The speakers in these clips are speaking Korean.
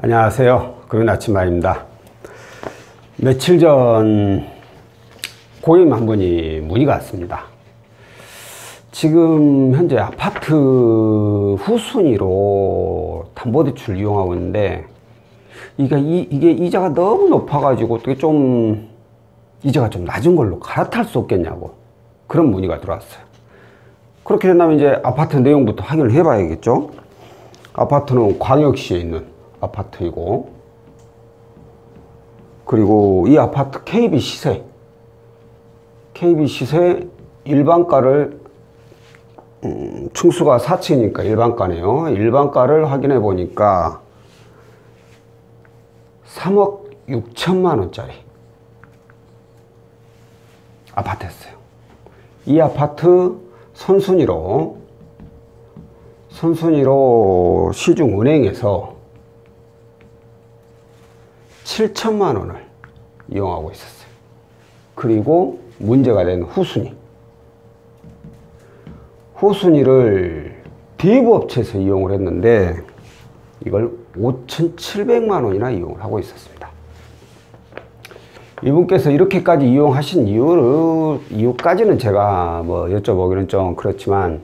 안녕하세요. 금연 아침마입니다. 며칠 전 고객님 한 분이 문의가 왔습니다. 지금 현재 아파트 후순위로 담보대출 이용하고 있는데 이게 이자가 너무 높아가지고 어떻게 좀 이자가 좀 낮은 걸로 갈아탈 수 없겠냐고 그런 문의가 들어왔어요. 그렇게 된다면 이제 아파트 내용부터 확인을 해 봐야겠죠. 아파트는 광역시에 있는 아파트이고, 그리고 이 아파트 KB시세 일반가를 층수가 4층이니까 일반가네요. 일반가를 확인해 보니까 3억 6천만 원짜리 아파트였어요. 이 아파트 선순위로 시중은행에서 7천만 원을 이용하고 있었어요. 그리고 문제가 된 후순위를 대부업체에서 이용을 했는데 이걸 5,700만 원이나 이용을 하고 있었습니다. 이분께서 이렇게까지 이용하신 이유까지는 제가 뭐 여쭤보기는 좀 그렇지만,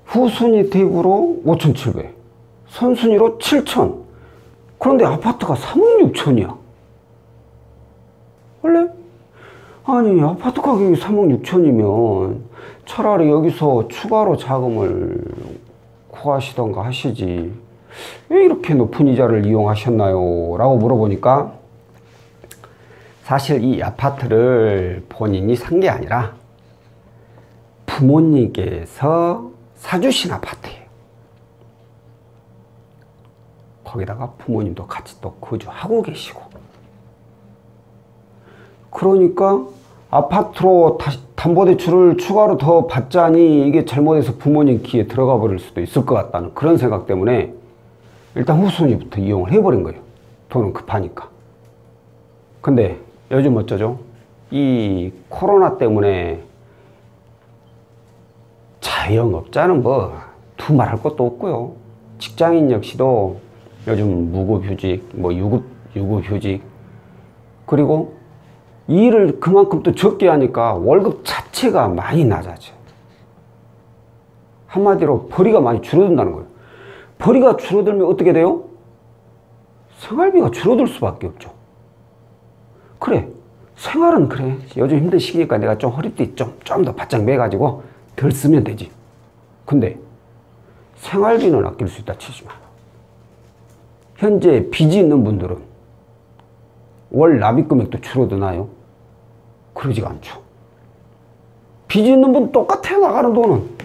후순위 대부로 5,700, 선순위로 7,000. 그런데 아파트가 3억 6천이야. 원래? 아니, 아파트 가격이 3억 6천이면 차라리 여기서 추가로 자금을 구하시던가 하시지. 왜 이렇게 높은 이자를 이용하셨나요? 라고 물어보니까 사실 이 아파트를 본인이 산 게 아니라 부모님께서 사주신 아파트예요. 거기다가 부모님도 같이 또 거주하고 계시고, 그러니까 아파트로 담보대출을 추가로 더 받자니 이게 잘못해서 부모님 귀에 들어가 버릴 수도 있을 것 같다는 그런 생각 때문에 일단 후순위부터 이용을 해버린 거예요. 돈은 급하니까. 근데 요즘 어쩌죠? 이 코로나 때문에 자영업자는 뭐 두말할 것도 없고요. 직장인 역시도 요즘 무급휴직, 뭐 유급휴직, 그리고 일을 그만큼 또 적게 하니까 월급 자체가 많이 낮아져. 한마디로 벌이가 많이 줄어든다는 거예요. 벌이가 줄어들면 어떻게 돼요? 생활비가 줄어들 수밖에 없죠. 그래, 생활은 그래, 요즘 힘든 시기니까 내가 좀 허리띠 좀 더 바짝 매가지고 덜 쓰면 되지. 근데 생활비는 아낄 수 있다 치지만 현재 빚이 있는 분들은 월 납입 금액도 줄어드나요? 그러지가 않죠. 빚이 있는 분 똑같아요. 나가는 돈은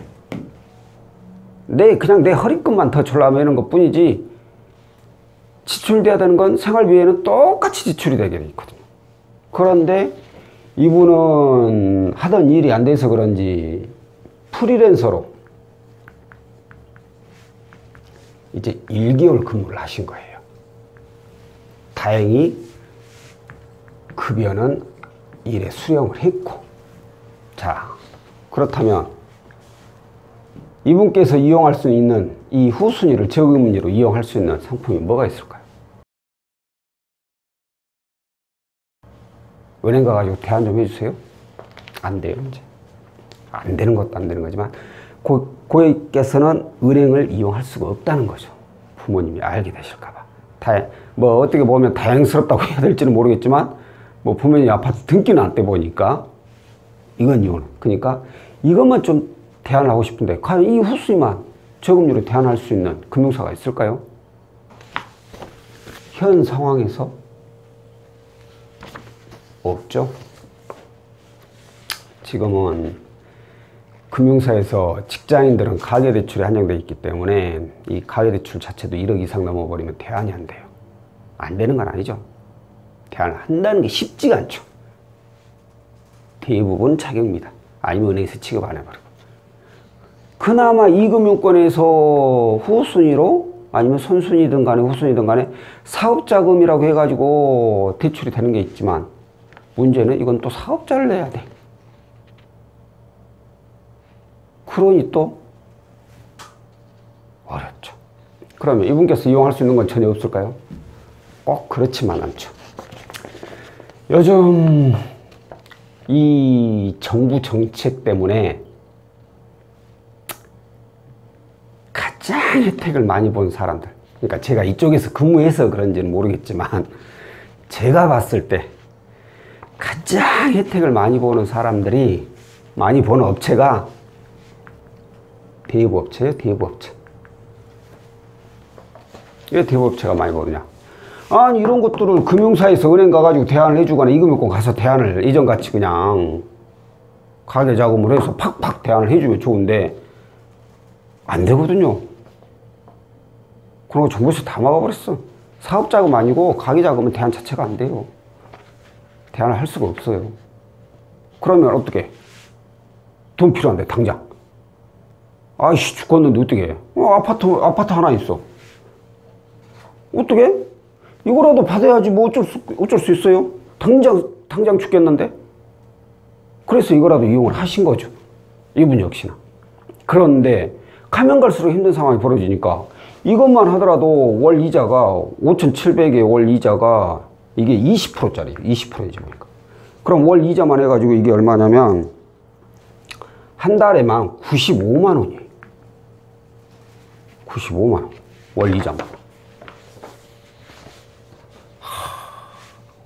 그냥 내 허리끈만 더 졸라매는 것 뿐이지, 지출돼야 되는 건 생활비에는 똑같이 지출이 되게 돼 있거든요. 그런데 이분은 하던 일이 안 돼서 그런지 프리랜서로 이제 1개월 근무를 하신 거예요. 다행히 급여는 일에 수령을 했고, 자, 그렇다면 이분께서 이용할 수 있는 이 후순위를 저금리로 이용할 수 있는 상품이 뭐가 있을까요? 은행 가가지고 대안 좀 해주세요? 안 돼요, 이제. 안 되는 것도 안 되는 거지만 고객께서는 은행을 이용할 수가 없다는 거죠. 부모님이 알게 되실까봐. 뭐 어떻게 보면 다행스럽다고 해야 될지는 모르겠지만, 뭐 부모님이 아파트 등기는 안 떼보니까 이건 이유는. 그러니까 이것만 좀 대안을 하고 싶은데, 과연 이 후순위만 저금리로 대안할 수 있는 금융사가 있을까요? 현 상황에서 없죠. 지금은 금융사에서 직장인들은 가계대출에 한정되어 있기 때문에 이 가계대출 자체도 1억 이상 넘어버리면 대안이 안 돼요. 안 되는 건 아니죠. 대안을 한다는 게 쉽지가 않죠. 대부분 자격입니다. 아니면 은행에서 취급 안 해버리고. 그나마 이금융권에서 후순위로, 아니면 선순위든 간에 후순위든 간에 사업자금이라고 해가지고 대출이 되는 게 있지만, 문제는 이건 또 사업자를 내야 돼. 그러니 또 어렵죠. 그러면 이분께서 이용할 수 있는 건 전혀 없을까요? 꼭 그렇지만 않죠. 요즘 이 정부 정책 때문에 가장 혜택을 많이 본 사람들, 그러니까 제가 이쪽에서 근무해서 그런지는 모르겠지만 제가 봤을 때 가장 혜택을 많이 보는 사람들이, 많이 보는 업체가 대부업체예요. 대부업체. 왜 대부업체가 많이 보느냐? 아니 이런 것들을 금융사에서 은행 가가지고 대안을 해주거나 이금융권 가서 대안을 예전같이 그냥 가계자금을 해서 팍팍 대안을 해주면 좋은데 안 되거든요. 그런 거 정부에서 다 막아버렸어. 사업자금 아니고 가계자금은 대안 자체가 안 돼요. 대안을 할 수가 없어요. 그러면 어떻게? 돈 필요한데 당장. 아이씨 죽겠는데 어떻게 해? 아파트 하나 있어. 어떻게? 이거라도 받아야지 뭐 어쩔 수 있어요? 당장 죽겠는데? 그래서 이거라도 이용을 하신 거죠. 이분 역시나. 그런데 가면 갈수록 힘든 상황이 벌어지니까 이것만 하더라도 월 이자가 5,700에 월 이자가 이게 20%짜리 20%지 보니까. 그럼 월 이자만 해가지고 이게 얼마냐면 한 달에만 95만 원이에요. 95만 원. 월 이자만.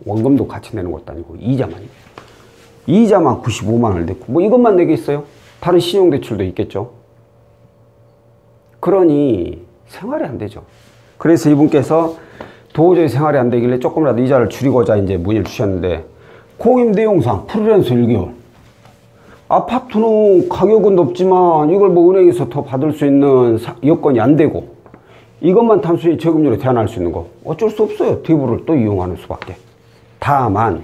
원금도 같이 내는 것도 아니고 이자만 95만 원을 냈고 뭐 이것만 내겠어요? 다른 신용대출도 있겠죠. 그러니 생활이 안 되죠. 그래서 이분께서 도저히 생활이 안 되길래 조금이라도 이자를 줄이고자 이제 문의를 주셨는데, 공임 내용상 프리랜서 1개월. 아파트는 가격은 높지만 이걸 뭐 은행에서 더 받을 수 있는 여건이 안 되고 이것만 단순히 저금리로 대안할 수 있는 거 어쩔 수 없어요. 대부를 또 이용하는 수밖에. 다만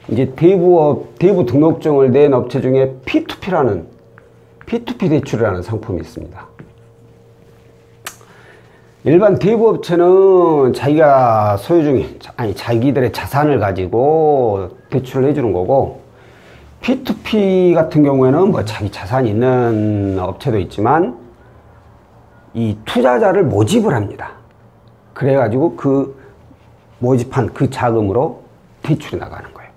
이제 대부 등록증을 낸 업체 중에 P2P 대출이라는 상품이 있습니다. 일반 대부업체는 자기가 소유 중인, 자기들의 자산을 가지고 대출을 해주는 거고, P2P 같은 경우에는 뭐 자기 자산이 있는 업체도 있지만 이 투자자를 모집을 합니다. 그래가지고 그 모집한 그 자금으로 대출이 나가는 거예요.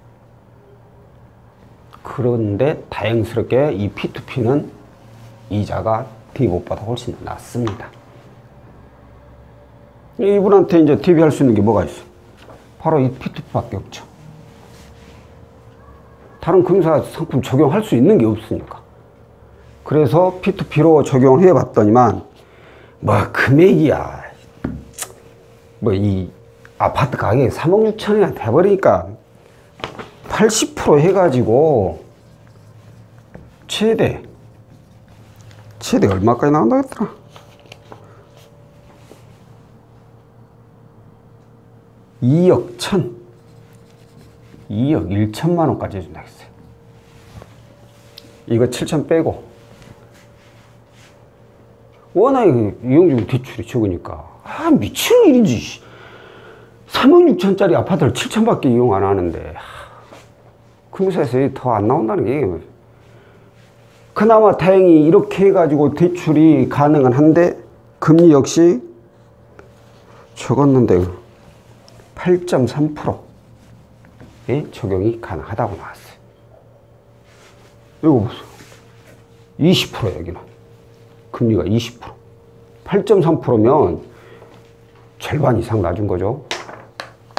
그런데 다행스럽게 이 P2P는 이자가 대부업보다 훨씬 낮습니다. 이분한테 이제 대비할 수 있는 게 뭐가 있어? 바로 이 P2P밖에 없죠. 다른 금융사 상품 적용할 수 있는 게 없으니까. 그래서 P2P로 적용을 해 봤더니만 뭐 금액이야 뭐 이 아파트 가격이 3억 6천이나 돼버리니까 80% 해가지고 최대 얼마까지 나온다 했더라? 2억 1천만 원까지 해준다 했어요. 이거 7천 빼고 워낙에 이용중 대출이 적으니까 미칠 일이지. 3억 6천짜리 아파트를 7천밖에 이용 안 하는데 금융사에서 더 안 나온다는 게, 그나마 다행히 이렇게 해가지고 대출이 가능은 한데 금리 역시 적었는데 8.3%의 적용이 가능하다고 나왔어요. 이거 보세요. 20% 여기는. 금리가 20%. 8.3%면 절반 이상 낮은 거죠.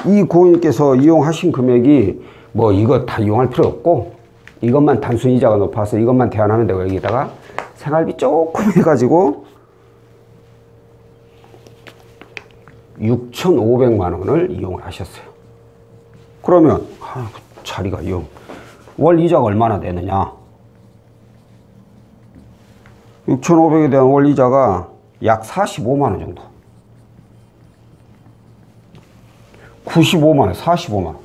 이 고객님께서 이용하신 금액이 뭐 이거 다 이용할 필요 없고 이것만 단순 이자가 높아서 이것만 대안하면 되고 여기다가 생활비 조금 해가지고 6,500만 원을 이용을 하셨어요. 그러면 자리가 월 이자가 얼마나 되느냐? 6,500에 대한 월 이자가 약 45만 원 정도. 95만 원, 45만 원.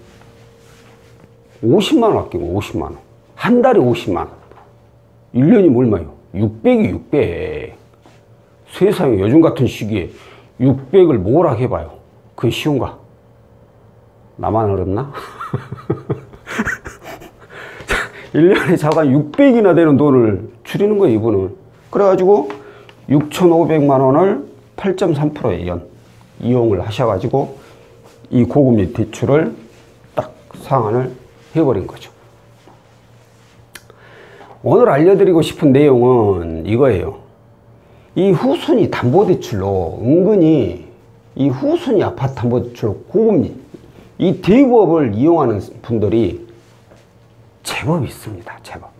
50만 원 아끼고 50만 원. 한 달에 50만 원. 1년이면 얼마예요? 600이 600. 세상에 요즘 같은 시기에 600을 뭐라 해봐요. 그게 쉬운가? 나만 어렵나? 1년에 자관 600이나 되는 돈을 줄이는 거예요, 이분은. 그래가지고 6,500만 원을 8.3%의 연 이용을 하셔가지고 이 고금리 대출을 딱 상환을 해버린 거죠. 오늘 알려드리고 싶은 내용은 이거예요. 이 후순위 담보대출로 은근히 이 후순위 아파트 담보대출로 고금리 이 대부업을 이용하는 분들이 제법 있습니다. 제법.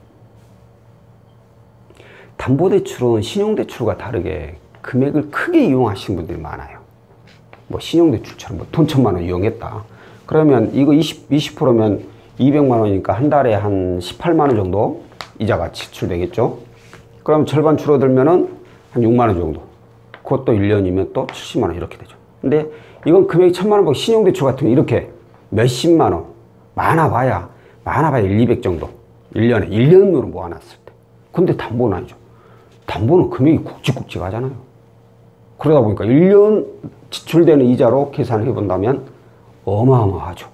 담보대출은 신용대출과 다르게 금액을 크게 이용하시는 분들이 많아요. 뭐 신용대출처럼 뭐 돈 1,000만 원 이용했다. 그러면 이거 20%면 200만 원이니까 한 달에 한 18만 원 정도 이자가 지출되겠죠. 그럼 절반 줄어들면은 한 6만 원 정도. 그것도 1년이면 또 70만 원 이렇게 되죠. 근데 이건 금액이 1,000만 원, 신용대출 같은 거 이렇게 몇십만 원, 많아봐야 1, 200 정도. 1년에, 1년으로 모아놨을 때. 근데 담보는 아니죠. 담보는 금액이 굵직굵직하잖아요. 그러다 보니까 1년 지출되는 이자로 계산을 해본다면 어마어마하죠.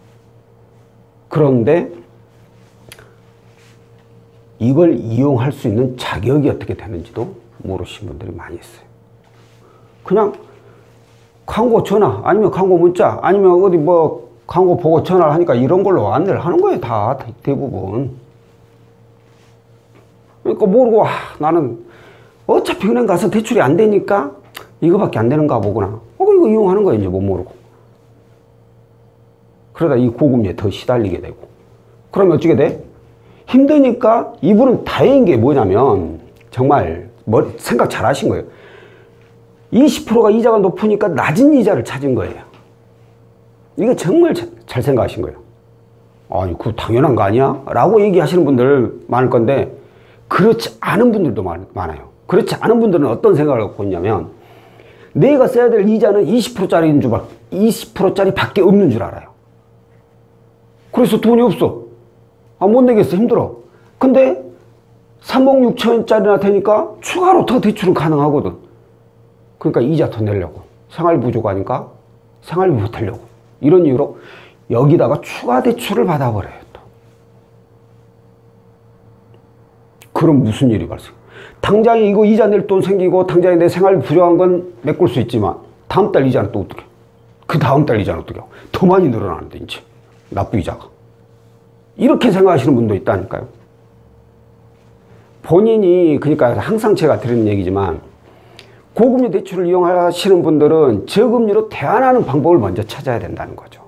그런데 이걸 이용할 수 있는 자격이 어떻게 되는지도 모르시는 분들이 많이 있어요. 그냥 광고 전화 아니면 광고 문자 아니면 어디 뭐 광고 보고 전화를 하니까 이런 걸로 안내를 하는 거예요. 다 대부분. 그러니까 모르고 나는 어차피 은행 가서 대출이 안 되니까 이거밖에 안 되는가 보구나. 이거 이용하는 거예요. 이제 못 모르고. 그러다 이 고금리에 더 시달리게 되고. 그러면 어떻게 돼? 힘드니까 이분은 다행인 게 뭐냐면 정말 생각 잘 하신 거예요. 20%가 이자가 높으니까 낮은 이자를 찾은 거예요. 이거 정말 잘 생각하신 거예요. 아니, 그거 당연한 거 아니야? 라고 얘기하시는 분들 많을 건데 그렇지 않은 분들도 많아요. 그렇지 않은 분들은 어떤 생각을 갖고 있냐면 내가 써야 될 이자는 20%짜리인 줄 20%짜리 밖에 없는 줄 알아요. 그래서 돈이 없어. 못 내겠어. 힘들어. 근데 3억 6천짜리나 되니까 추가로 더 대출은 가능하거든. 그러니까 이자 더 내려고. 생활비 부족하니까 생활비 보태려고. 이런 이유로 여기다가 추가 대출을 받아버려요. 또. 그럼 무슨 일이 발생? 당장에 이거 이자 낼 돈 생기고 당장에 내 생활비 부족한 건 메꿀 수 있지만 다음 달 이자는 또 어떻게? 그 다음 달 이자는 어떻게? 더 많이 늘어나는데 이제 납부 이자가. 이렇게 생각하시는 분도 있다니까요. 본인이 그러니까 항상 제가 드리는 얘기지만 고금리 대출을 이용하시는 분들은 저금리로 대안하는 방법을 먼저 찾아야 된다는 거죠.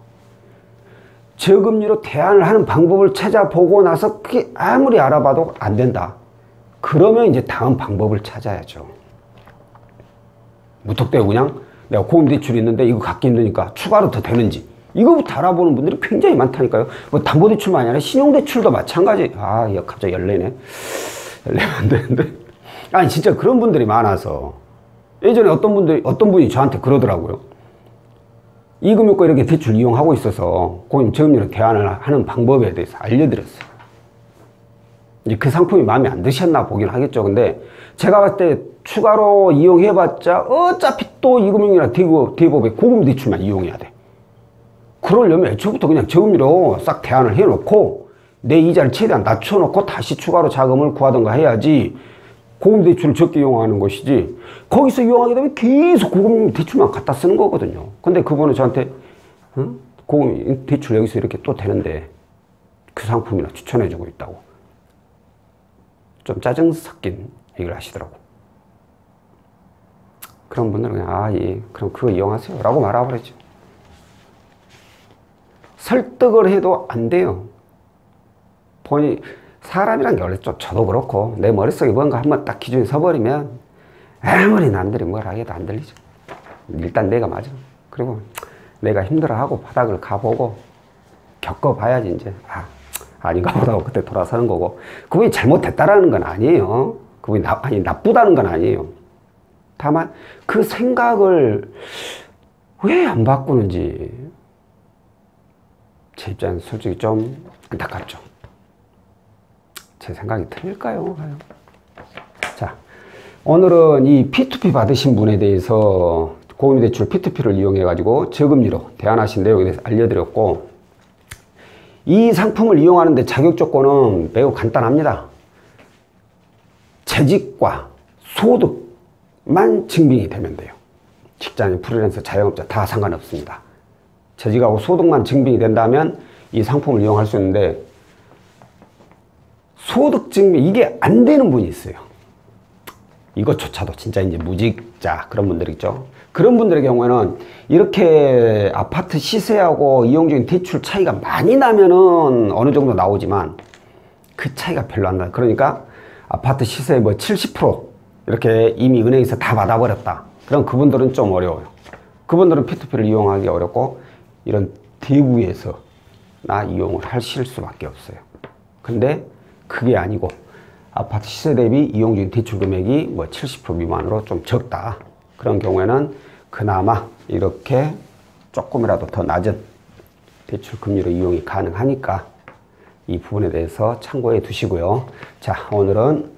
저금리로 대안을 하는 방법을 찾아보고 나서 그게 아무리 알아봐도 안 된다. 그러면 이제 다음 방법을 찾아야죠. 무턱대고 그냥 내가 고금리 대출이 있는데 이거 갚기 힘드니까 추가로 더 되는지 이거부터 알아보는 분들이 굉장히 많다니까요. 뭐 담보대출만 아니라 신용대출도 마찬가지. 이거 갑자기 열내네. 열내면 안 되는데. 아니 진짜 그런 분들이 많아서 예전에 어떤 분이 저한테 그러더라고요. 이 금융권 이렇게 대출 이용하고 있어서 고객님 저금리로 대안을 하는 방법에 대해서 알려드렸어요. 이제 그 상품이 마음에 안 드셨나 보긴 하겠죠. 근데 제가 봤을 때 추가로 이용해봤자 어차피 또 이 금융이나 대법의 고금리 대출만 이용해야 돼. 그러려면 애초부터 그냥 저금리로 싹 대안을 해놓고 내 이자를 최대한 낮춰놓고 다시 추가로 자금을 구하던가 해야지 고금리 대출을 적게 이용하는 것이지 거기서 이용하게 되면 계속 고금리 대출만 갖다 쓰는 거거든요. 근데 그분은 저한테 고금리 대출 여기서 이렇게 또 되는데 그 상품이나 추천해주고 있다고 좀 짜증 섞인 얘기를 하시더라고. 그런 분들은 그냥 예, 그럼 그거 이용하세요 라고 말아버리죠. 설득을 해도 안 돼요. 사람이란 게 원래 저도 그렇고 내 머릿속에 뭔가 한번 딱 기준이 서버리면 아무리 남들이 뭘 하게도 안 들리죠. 일단 내가 맞아. 그리고 내가 힘들어하고 바닥을 가보고 겪어봐야지 이제 아닌가 보다 하고 그때 돌아서는 거고 그분이 잘못됐다라는 건 아니에요. 그분이 나쁘다는 건 아니에요. 다만 그 생각을 왜 안 바꾸는지 제 입장에서 솔직히 좀 안타깝죠. 제 생각이 틀릴까요? 자, 오늘은 이 P2P 받으신 분에 대해서 고금리 대출 P2P를 이용해 가지고 저금리로 대안하신 내용에 대해서 알려드렸고 이 상품을 이용하는데 자격 조건은 매우 간단합니다. 재직과 소득만 증빙이 되면 돼요. 직장인, 프리랜서, 자영업자 다 상관없습니다. 재직하고 소득만 증빙이 된다면 이 상품을 이용할 수 있는데, 소득 증빙 이게 안 되는 분이 있어요. 이것조차도 진짜 이제 무직자 그런 분들 있죠. 그런 분들의 경우에는 이렇게 아파트 시세하고 이용적인 대출 차이가 많이 나면은 어느 정도 나오지만 그 차이가 별로 안 나요. 그러니까 아파트 시세 뭐 70% 이렇게 이미 은행에서 다 받아버렸다. 그럼 그분들은 좀 어려워요. 그분들은 P2P를 이용하기 어렵고 이런 대구에서나 이용을 하실 수밖에 없어요. 근데 그게 아니고 아파트 시세 대비 이용적인 대출 금액이 뭐 70% 미만으로 좀 적다. 그런 경우에는 그나마 이렇게 조금이라도 더 낮은 대출 금리로 이용이 가능하니까 이 부분에 대해서 참고해 두시고요. 자, 오늘은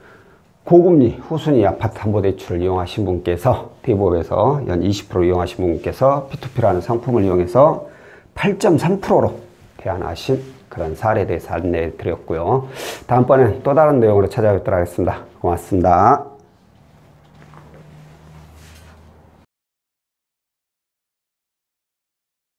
고금리 후순위 아파트 담보대출을 이용하신 분께서 대부업에서 연 20% 이용하신 분께서 P2P라는 상품을 이용해서 8.3%로 대안하신 그런 사례에 대해서 안내해 드렸고요. 다음번엔 또 다른 내용으로 찾아뵙도록 하겠습니다. 고맙습니다.